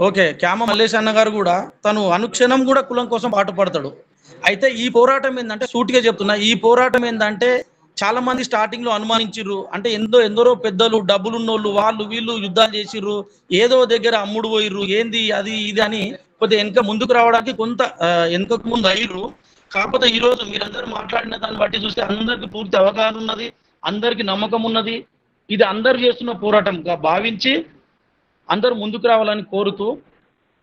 Okay. Kyama Mallesh అన్న గారు గూడా తను అనుక్షణం గూడా కులం కోసం పాటుపడతాడు. అయితే ఈ పోరాటం ఏందంటే సూటిగా చెప్తున్నా. ఈ పోరాటం ఏందంటే చాలా మంది స్టార్టింగ్‌లో అనుమానించిర్రు. అంటే ఎందరో పెద్దలు డబ్బులున్నోళ్ళు వాళ్ళు వీళ్ళు యుద్ధాలు చేసిర్రు. ఏదో దగ్గర అమ్ముడు పోయిర్రు. ఏంది అది ఇది అని కొద్దిగా ఎనక ముందుకు రావడానికి కొంత ఎనకకు ముందు అయ్యిర్రు. కాకపోతే ఈరోజు మీరందరూ మాట్లాడిన దాన్ని బట్టి చూస్తే అందరికి పూర్తి అవగాహన ఉన్నది. అందరికి నమ్మకం ఉన్నది. ఇది అందరూ చేస్తున్న పోరాటంగా భావించి అందరూ ముందుకు రావాలని కోరుతూ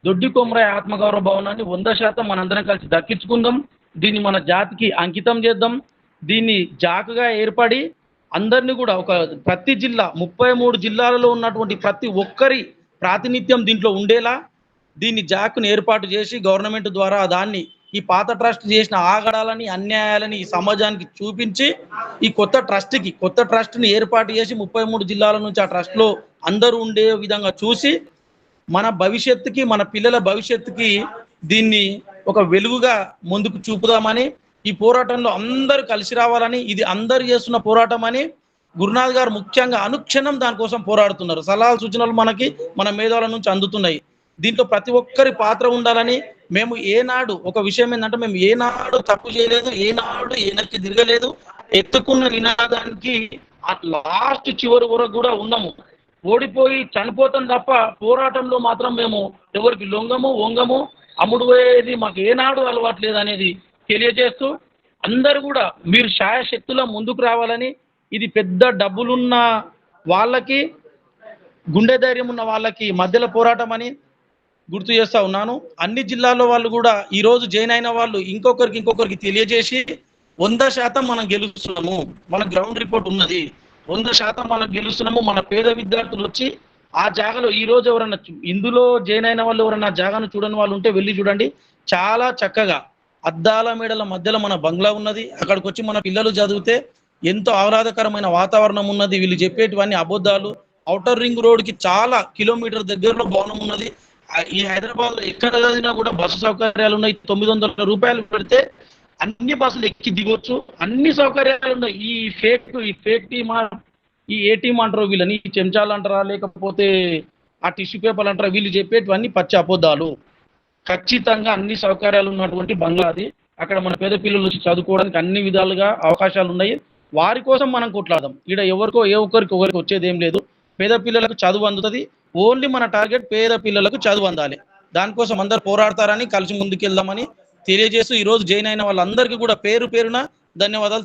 దొడ్డి కొమరయ్య ఆత్మగౌరవ భవనాన్ని 100% మనందరం కలిసి దక్కించుకుందాం. దీన్ని మన జాతికి అంకితం చేద్దాం. దీన్ని జాకగా ఏర్పడి అందరినీ కూడా ప్రతి జిల్లా 33 జిల్లాలలో ఉన్నటువంటి ప్రతి ఒక్కరి ప్రాతినిధ్యం దీంట్లో ఉండేలా దీన్ని జాక్ను ఏర్పాటు చేసి గవర్నమెంట్ ద్వారా దాన్ని ఈ పాత ట్రస్ట్ చేసిన ఆగడాలని అన్యాయాలని ఈ సమాజానికి చూపించి ఈ కొత్త ట్రస్ట్ని ఏర్పాటు చేసి 33 జిల్లాల నుంచి ఆ ట్రస్ట్లో అందరూ ఉండే విధంగా చూసి మన భవిష్యత్తుకి మన పిల్లల భవిష్యత్తుకి దీన్ని ఒక వెలుగుగా ముందుకు చూపుదామని ఈ పోరాటంలో అందరూ కలిసి రావాలని ఇది అందరూ చేస్తున్న పోరాటం అని గురునాథ్ గారు ముఖ్యంగా అనుక్షణం దానికోసం పోరాడుతున్నారు. సలహాలు సూచనలు మనకి మన మేధావుల నుంచి అందుతున్నాయి. దీంట్లో ప్రతి ఒక్కరి పాత్ర ఉండాలని మేము ఏనాడు ఒక విషయం ఏంటంటే మేము ఏనాడు తప్పు చేయలేదు, ఏనాడు వెనక్కి తిరగలేదు. ఎత్తుకున్న నినాదానికి ఆ లాస్ట్ చివరి వరకు కూడా ఉన్నాము. ఓడిపోయి చనిపోతాం తప్ప పోరాటంలో మాత్రం మేము ఎవరికి లొంగము వంగము అమ్ముడు పోయేది మాకు ఏనాడు అలవాటు లేదనేది తెలియజేస్తూ అందరూ కూడా మీరు శాయశక్తుల ముందుకు రావాలని ఇది పెద్ద డబ్బులున్న వాళ్ళకి గుండె ధైర్యం ఉన్న వాళ్ళకి మధ్యలో పోరాటం అని గుర్తు చేస్తూ ఉన్నాను. అన్ని జిల్లాల్లో వాళ్ళు కూడా ఈరోజు జాయిన్ అయిన వాళ్ళు ఇంకొకరికి తెలియజేసి 100% మనం గెలుస్తున్నాము. మన గ్రౌండ్ రిపోర్ట్ ఉన్నది. 100% మనం గెలుస్తున్నాము. మన పేద విద్యార్థులు వచ్చి ఆ జాగాలో ఈరోజు ఎవరన్నా ఇందులో జాయిన్ అయిన వాళ్ళు ఎవరన్నా జాగాను చూడని వాళ్ళు ఉంటే వెళ్ళి చూడండి. చాలా చక్కగా అద్దాల మేడల మధ్యలో మన బంగ్లా ఉన్నది. అక్కడికి వచ్చి మన పిల్లలు చదివితే ఎంతో ఆహ్లాదకరమైన వాతావరణం ఉన్నది. వీళ్ళు చెప్పేటివన్నీ అబద్ధాలు. ఔటర్ రింగ్ రోడ్కి చాలా కిలోమీటర్ దగ్గరలో భవనం ఉన్నది. ఈ హైదరాబాద్లో ఎక్కడ చదివినా కూడా బస్సు సౌకర్యాలు ఉన్నాయి. 900 రూపాయలు పెడితే అన్ని బస్సులు ఎక్కి దిగొచ్చు. అన్ని సౌకర్యాలు ఉన్నాయి. ఈ ఫేక్ టీమ్ ఈ ఏ టీమ్ అంటారు వీళ్ళని చెంచాలు అంటారా లేకపోతే ఆ టిష్యూ పేపర్లు అంటారా వీళ్ళు చెప్పేటివన్నీ పచ్చి అబద్ధాలు. ఖచ్చితంగా అన్ని సౌకర్యాలు ఉన్నటువంటి బంగ్లాది. అక్కడ మన పేద పిల్లలు వచ్చి చదువుకోవడానికి అన్ని విధాలుగా అవకాశాలు ఉన్నాయి. వారి కోసం మనం కొట్లాడదాం. ఇక్కడ ఒకరికి వచ్చేది ఏం లేదు. పేద పిల్లలకు చదువు అందుతుంది. ఓన్లీ మన టార్గెట్ పేద పిల్లలకు చదువు అందాలి. దానికోసం అందరు పోరాడతారని కలిసి ముందుకెళ్దామని తెలియజేస్తూ ఈరోజు జాయిన్ అయిన వాళ్ళందరికీ కూడా పేరు పేరున ధన్యవాదాలు.